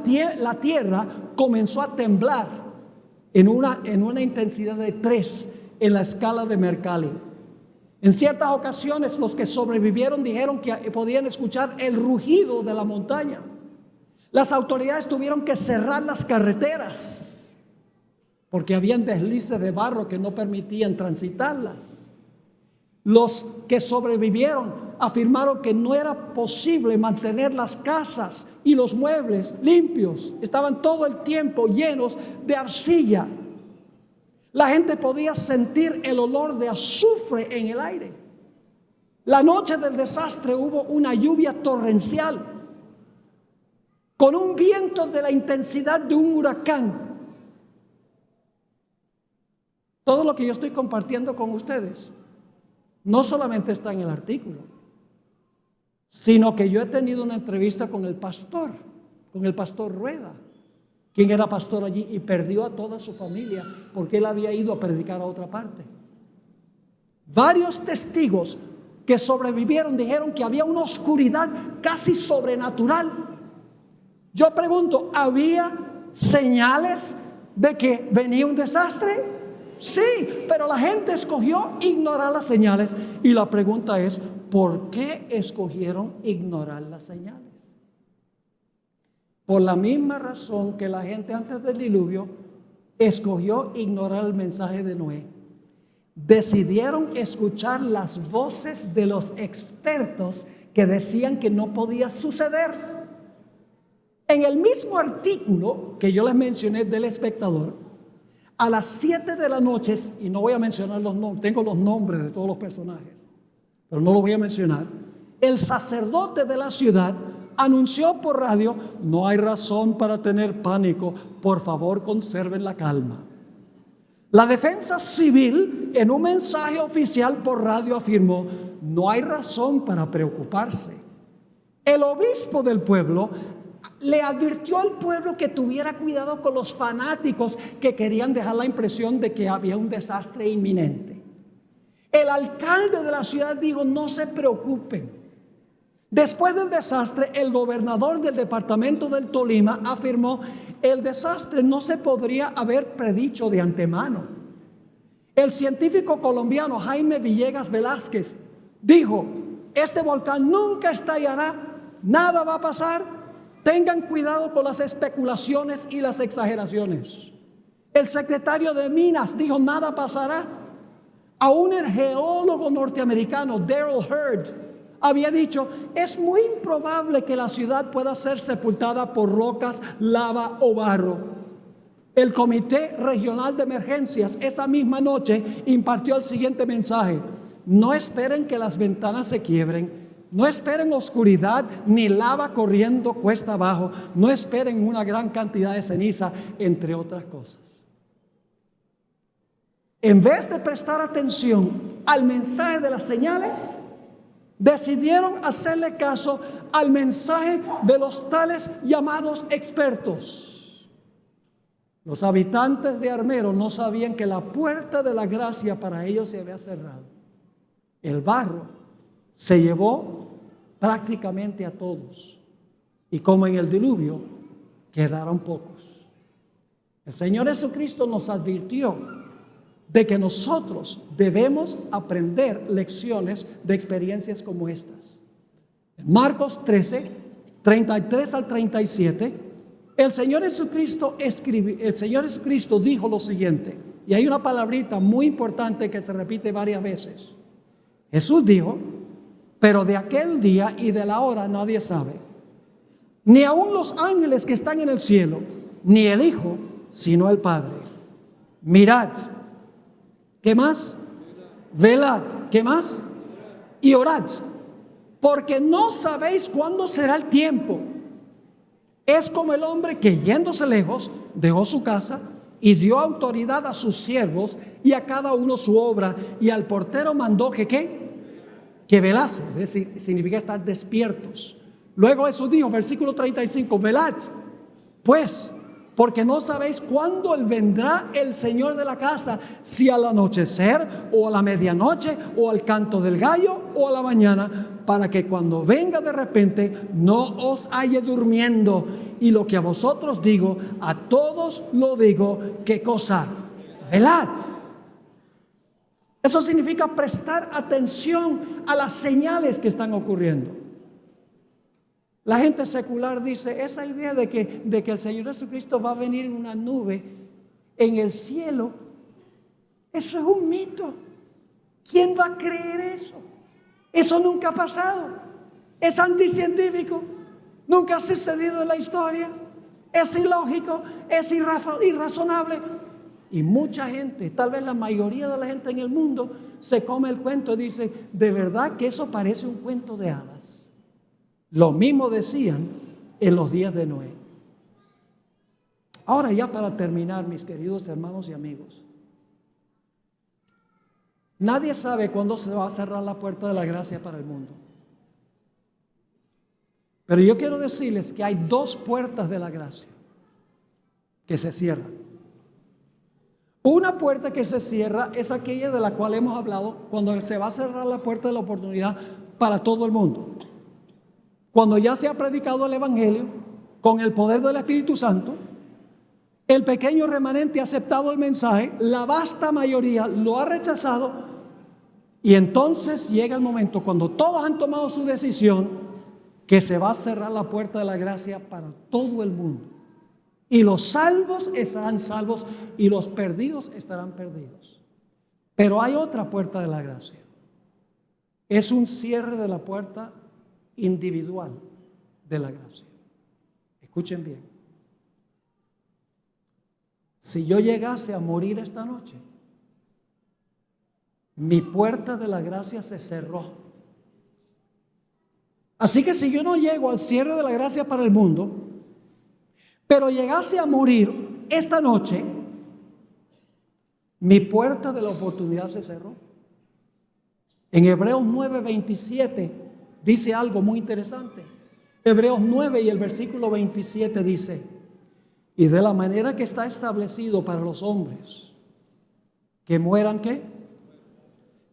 tierra comenzó a temblar en una intensidad de 3 en la escala de Mercalli. En ciertas ocasiones los que sobrevivieron dijeron que podían escuchar el rugido de la montaña. Las autoridades tuvieron que cerrar las carreteras porque habían deslices de barro que no permitían transitarlas. Los que sobrevivieron afirmaron que no era posible mantener las casas y los muebles limpios. Estaban todo el tiempo llenos de arcilla. La gente podía sentir el olor de azufre en el aire. La noche del desastre hubo una lluvia torrencial con un viento de la intensidad de un huracán. Todo lo que yo estoy compartiendo con ustedes no solamente está en el artículo, sino que yo he tenido una entrevista con el pastor Rueda, quien era pastor allí y perdió a toda su familia porque él había ido a predicar a otra parte. Varios testigos que sobrevivieron dijeron que había una oscuridad casi sobrenatural. Yo pregunto, ¿había señales de que venía un desastre? Sí, pero la gente escogió ignorar las señales. Y la pregunta es, ¿por qué escogieron ignorar las señales? Por la misma razón que la gente antes del diluvio escogió ignorar el mensaje de Noé. Decidieron escuchar las voces de los expertos que decían que no podía suceder. En el mismo artículo que yo les mencioné del Espectador, a las 7 de la noche, y no voy a mencionar los nombres, tengo los nombres de todos los personajes, pero no los voy a mencionar, el sacerdote de la ciudad anunció por radio: no hay razón para tener pánico, por favor conserven la calma. La defensa civil, en un mensaje oficial por radio, afirmó: no hay razón para preocuparse. El obispo del pueblo le advirtió al pueblo que tuviera cuidado con los fanáticos que querían dejar la impresión de que había un desastre inminente. El alcalde de la ciudad dijo: no se preocupen. Después del desastre, el gobernador del departamento del Tolima afirmó: el desastre no se podría haber predicho de antemano. El científico colombiano Jaime Villegas Velázquez dijo: este volcán nunca estallará, nada va a pasar. Tengan cuidado con las especulaciones y las exageraciones. El secretario de Minas dijo: nada pasará. Aún el geólogo norteamericano Daryl Hurd había dicho: es muy improbable que la ciudad pueda ser sepultada por rocas, lava o barro. El Comité Regional de Emergencias esa misma noche impartió el siguiente mensaje: no esperen que las ventanas se quiebren. No esperen oscuridad ni lava corriendo cuesta abajo. No esperen una gran cantidad de ceniza, entre otras cosas. En vez de prestar atención al mensaje de las señales, decidieron hacerle caso al mensaje de los tales llamados expertos. Los habitantes de Armero no sabían que la puerta de la gracia para ellos se había cerrado. El barro se llevó prácticamente a todos, y como en el diluvio quedaron pocos. El Señor Jesucristo nos advirtió de que nosotros debemos aprender lecciones de experiencias como estas. En Marcos 13, 33 al 37, el Señor Jesucristo dijo lo siguiente, y hay una palabrita muy importante que se repite varias veces. Jesús dijo: pero de aquel día y de la hora nadie sabe, ni aun los ángeles que están en el cielo, ni el Hijo, sino el Padre. Mirad, ¿qué más? Velad, ¿qué más? Y orad, porque no sabéis cuándo será el tiempo. Es como el hombre que, yéndose lejos, dejó su casa y dio autoridad a sus siervos y a cada uno su obra, y al portero mandó que velase. Es decir, significa estar despiertos. Luego Jesús dijo, versículo 35, velad pues, porque no sabéis cuándo vendrá el Señor de la casa, si al anochecer, o a la medianoche, o al canto del gallo, o a la mañana, para que cuando venga de repente no os halle durmiendo. Y lo que a vosotros digo, a todos lo digo, ¿qué cosa? Velad. Eso significa prestar atención a las señales que están ocurriendo. La gente secular dice, esa idea de que el Señor Jesucristo va a venir en una nube en el cielo, eso es un mito. ¿Quién va a creer eso? Eso nunca ha pasado. Es anticientífico. Nunca ha sucedido en la historia. Es ilógico, es irrazonable. Y mucha gente, tal vez la mayoría de la gente en el mundo, se come el cuento y dice, de verdad que eso parece un cuento de hadas. Lo mismo decían en los días de Noé. Ahora, ya para terminar, mis queridos hermanos y amigos, nadie sabe cuándo se va a cerrar la puerta de la gracia para el mundo. Pero yo quiero decirles que hay dos puertas de la gracia que se cierran. Una puerta que se cierra es aquella de la cual hemos hablado, cuando se va a cerrar la puerta de la oportunidad para todo el mundo. Cuando ya se ha predicado el Evangelio con el poder del Espíritu Santo, el pequeño remanente ha aceptado el mensaje, la vasta mayoría lo ha rechazado, y entonces llega el momento cuando todos han tomado su decisión, que se va a cerrar la puerta de la gracia para todo el mundo. Y los salvos estarán salvos y los perdidos estarán perdidos. Pero hay otra puerta de la gracia. Es un cierre de la puerta individual de la gracia. Escuchen bien. Si yo llegase a morir esta noche, mi puerta de la gracia se cerró. Así que si yo no llego al cierre de la gracia para el mundo, pero llegase a morir esta noche, mi puerta de la oportunidad se cerró. En Hebreos 9:27 dice algo muy interesante. Hebreos 9 y el versículo 27 dice: y de la manera que está establecido para los hombres, que mueran, ¿qué?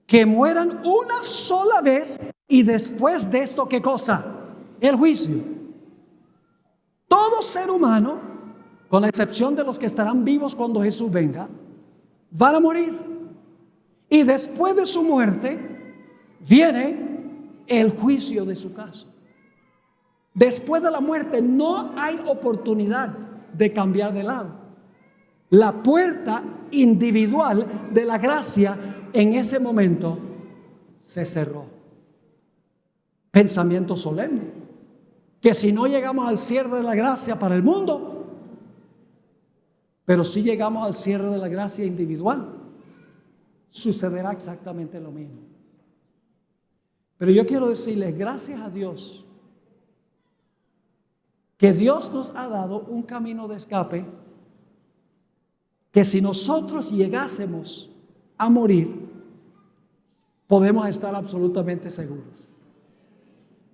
Que mueran una sola vez, y después de esto, ¿qué cosa? El juicio. Todo ser humano, con la excepción de los que estarán vivos cuando Jesús venga, van a morir. Y después de su muerte viene el juicio de su caso. Después de la muerte no hay oportunidad de cambiar de lado. La puerta individual de la gracia en ese momento se cerró. Pensamiento solemne, que si no llegamos al cierre de la gracia para el mundo, pero si llegamos al cierre de la gracia individual, sucederá exactamente lo mismo. Pero yo quiero decirles, gracias a Dios, que Dios nos ha dado un camino de escape, que si nosotros llegásemos a morir, podemos estar absolutamente seguros.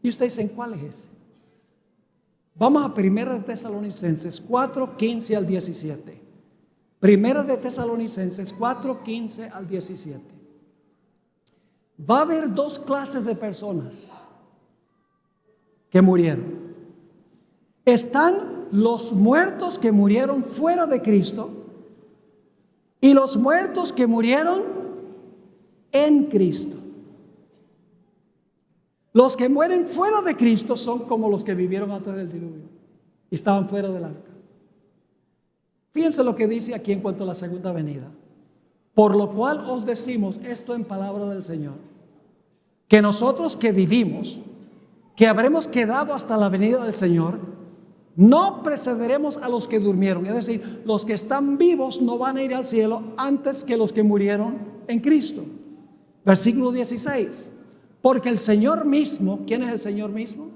Y ustedes dicen, ¿cuál es ese? Vamos a 1 Tesalonicenses 4, 15 al 17. 1 Tesalonicenses 4, 15 al 17. Va a haber dos clases de personas que murieron. Están los muertos que murieron fuera de Cristo y los muertos que murieron en Cristo. Los que mueren fuera de Cristo son como los que vivieron antes del diluvio y estaban fuera del arca. Fíjense lo que dice aquí en cuanto a la segunda venida. Por lo cual os decimos esto en palabra del Señor, que nosotros que vivimos, que habremos quedado hasta la venida del Señor, no precederemos a los que durmieron. Es decir, los que están vivos no van a ir al cielo antes que los que murieron en Cristo. Versículo 16. Porque el Señor mismo, ¿quién es el Señor mismo?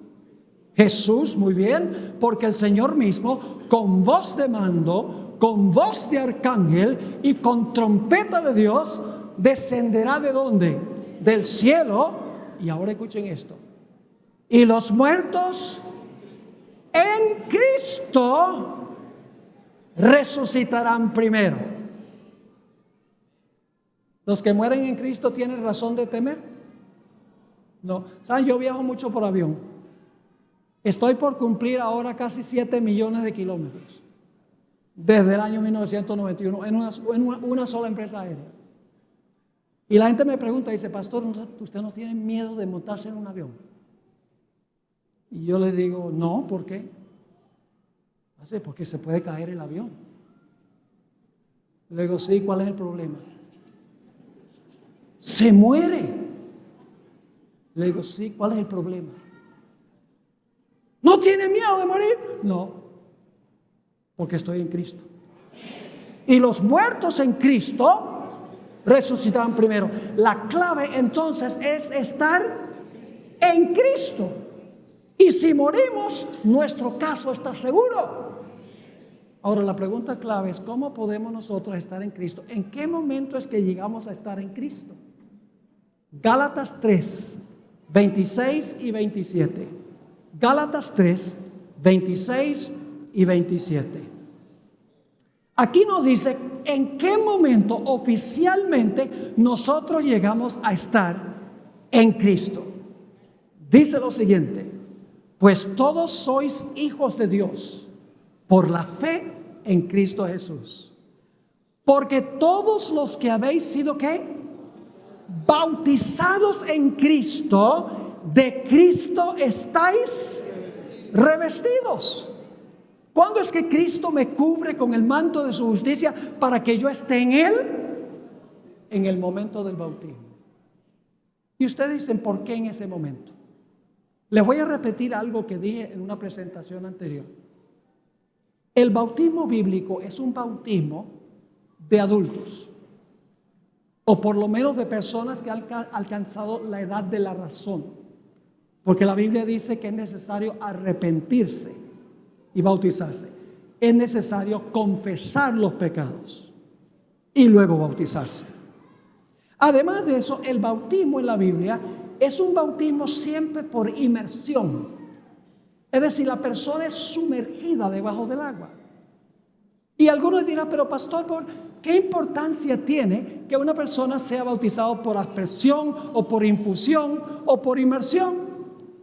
Jesús, muy bien. Porque el Señor mismo, con voz de mando, con voz de arcángel y con trompeta de Dios, descenderá ¿de dónde? Del cielo. Y ahora escuchen esto. Y los muertos en Cristo resucitarán primero. ¿Los que mueren en Cristo tienen razón de temer? No. ¿Saben? Yo viajo mucho por avión. Estoy por cumplir ahora casi 7 millones de kilómetros desde el año 1991 en una sola empresa aérea. Y la gente me pregunta, dice, pastor, ¿usted no tiene miedo de montarse en un avión? Y yo les digo, no, ¿por qué? Porque se puede caer el avión. Le digo, sí, ¿cuál es el problema? Se muere. Le digo, sí, ¿cuál es el problema? ¿No tiene miedo de morir? No, porque estoy en Cristo. Y los muertos en Cristo resucitarán primero. La clave entonces es estar en Cristo. Y si morimos, nuestro caso está seguro. Ahora la pregunta clave es, ¿cómo podemos nosotros estar en Cristo? ¿En qué momento es que llegamos a estar en Cristo? Gálatas 3, 26 y 27. Gálatas 3, 26 y 27. Aquí nos dice en qué momento oficialmente nosotros llegamos a estar en Cristo. Dice lo siguiente: pues todos sois hijos de Dios por la fe en Cristo Jesús. Porque todos los que habéis sido ¿qué? Bautizados en Cristo, de Cristo estáis revestidos. ¿Cuándo es que Cristo me cubre con el manto de su justicia para que yo esté en Él? En el momento del bautismo. Y ustedes dicen, ¿por qué en ese momento? Les voy a repetir algo que dije en una presentación anterior. El bautismo bíblico es un bautismo de adultos, o por lo menos de personas que han alcanzado la edad de la razón, porque la Biblia dice que es necesario arrepentirse y bautizarse. Es necesario confesar los pecados y luego bautizarse. Además de eso, el bautismo en la Biblia es un bautismo siempre por inmersión. Es decir, la persona es sumergida debajo del agua. Y algunos dirán, pero pastor, ¿qué importancia tiene que una persona sea bautizada por aspersión o por infusión o por inmersión?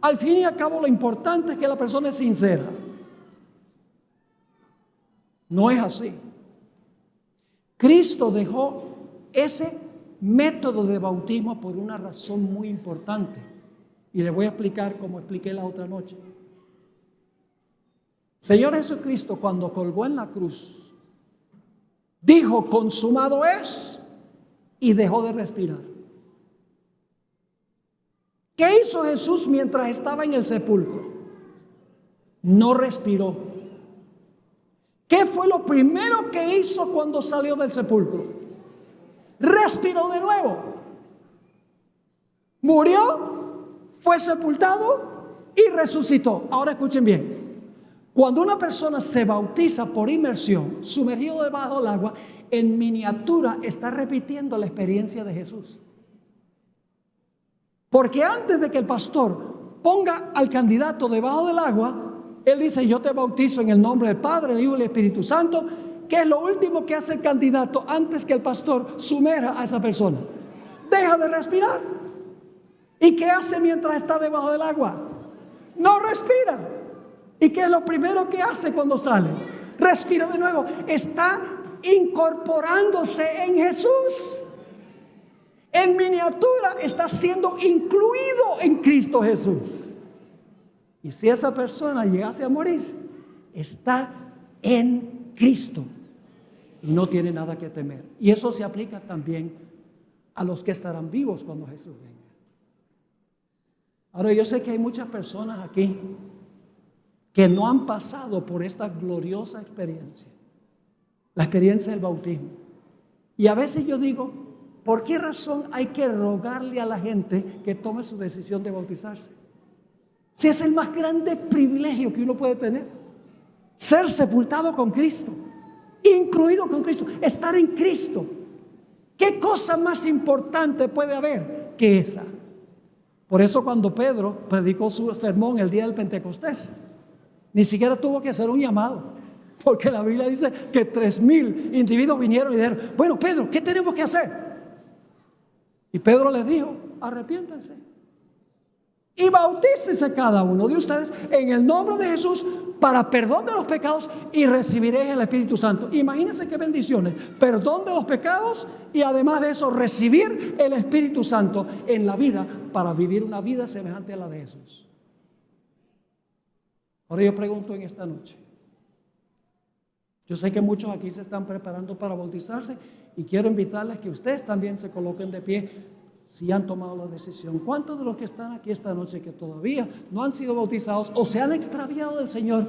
Al fin y al cabo, lo importante es que la persona es sincera. No es así. Cristo dejó ese método de bautismo por una razón muy importante. Y le voy a explicar como expliqué la otra noche. Señor Jesucristo, cuando colgó en la cruz, dijo, consumado es, y dejó de respirar. ¿Qué hizo Jesús mientras estaba en el sepulcro? No respiró. ¿Qué fue lo primero que hizo cuando salió del sepulcro? Respiró de nuevo. Murió, fue sepultado y resucitó. Ahora escuchen bien. Cuando una persona se bautiza por inmersión, sumergido debajo del agua, en miniatura está repitiendo la experiencia de Jesús. Porque antes de que el pastor ponga al candidato debajo del agua, él dice, yo te bautizo en el nombre del Padre, el Hijo y el Espíritu Santo, que es lo último que hace el candidato antes que el pastor sumerja a esa persona. Deja de respirar. ¿Y qué hace mientras está debajo del agua? No respira. ¿Y qué es lo primero que hace cuando sale? Respira de nuevo. Está incorporándose en Jesús. En miniatura está siendo incluido en Cristo Jesús. Y si esa persona llegase a morir, está en Cristo. y no tiene nada que temer. Y eso se aplica también a los que estarán vivos cuando Jesús venga. Ahora, yo sé que hay muchas personas aquí que no han pasado por esta gloriosa experiencia, la experiencia del bautismo. Y a veces yo digo, ¿por qué razón hay que rogarle a la gente que tome su decisión de bautizarse? Si es el más grande privilegio que uno puede tener, ser sepultado con Cristo, incluido con Cristo, estar en Cristo. ¿Qué cosa más importante puede haber que esa? Por eso cuando Pedro predicó su sermón el día del Pentecostés, ni siquiera tuvo que hacer un llamado, porque la Biblia dice que 3,000 individuos vinieron y dijeron, bueno, Pedro, ¿qué tenemos que hacer? Y Pedro les dijo, arrepiéntanse y bautícese cada uno de ustedes en el nombre de Jesús para perdón de los pecados y recibiréis el Espíritu Santo. Imagínense qué bendiciones, perdón de los pecados y además de eso recibir el Espíritu Santo en la vida para vivir una vida semejante a la de Jesús. Ahora yo pregunto en esta noche, yo sé que muchos aquí se están preparando para bautizarse y quiero invitarles que ustedes también se coloquen de pie si han tomado la decisión. ¿Cuántos de los que están aquí esta noche que todavía no han sido bautizados o se han extraviado del Señor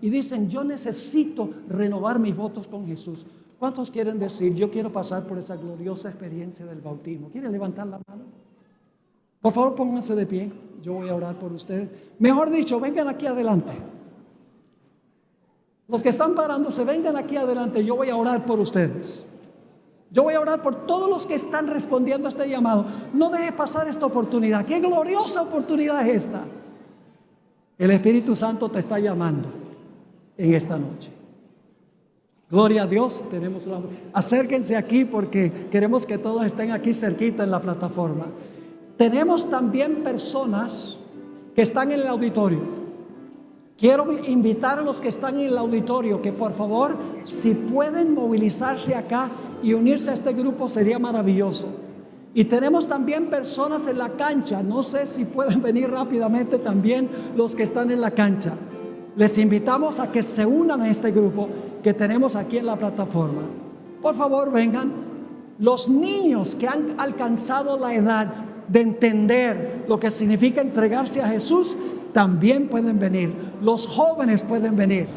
y dicen, yo necesito renovar mis votos con Jesús? ¿Cuántos quieren decir, yo quiero pasar por esa gloriosa experiencia del bautismo? ¿Quieren levantar la mano? Por favor, pónganse de pie. Yo voy a orar por ustedes. Mejor dicho, vengan aquí adelante. Los que están parándose, vengan aquí adelante. Yo voy a orar por ustedes. Yo voy a orar por todos los que están respondiendo a este llamado. No deje pasar esta oportunidad. ¡Qué gloriosa oportunidad es esta! El Espíritu Santo te está llamando en esta noche. Gloria a Dios. Acérquense aquí porque queremos que todos estén aquí cerquita en la plataforma. Tenemos también personas que están en el auditorio. Quiero invitar a los que están en el auditorio que por favor, si pueden movilizarse acá y unirse a este grupo sería maravilloso. Y tenemos también personas en la cancha. No sé si pueden venir rápidamente también los que están en la cancha. Les invitamos a que se unan a este grupo que tenemos aquí en la plataforma. Por favor, vengan. Los niños que han alcanzado la edad de entender lo que significa entregarse a Jesús también pueden venir. Los jóvenes pueden venir.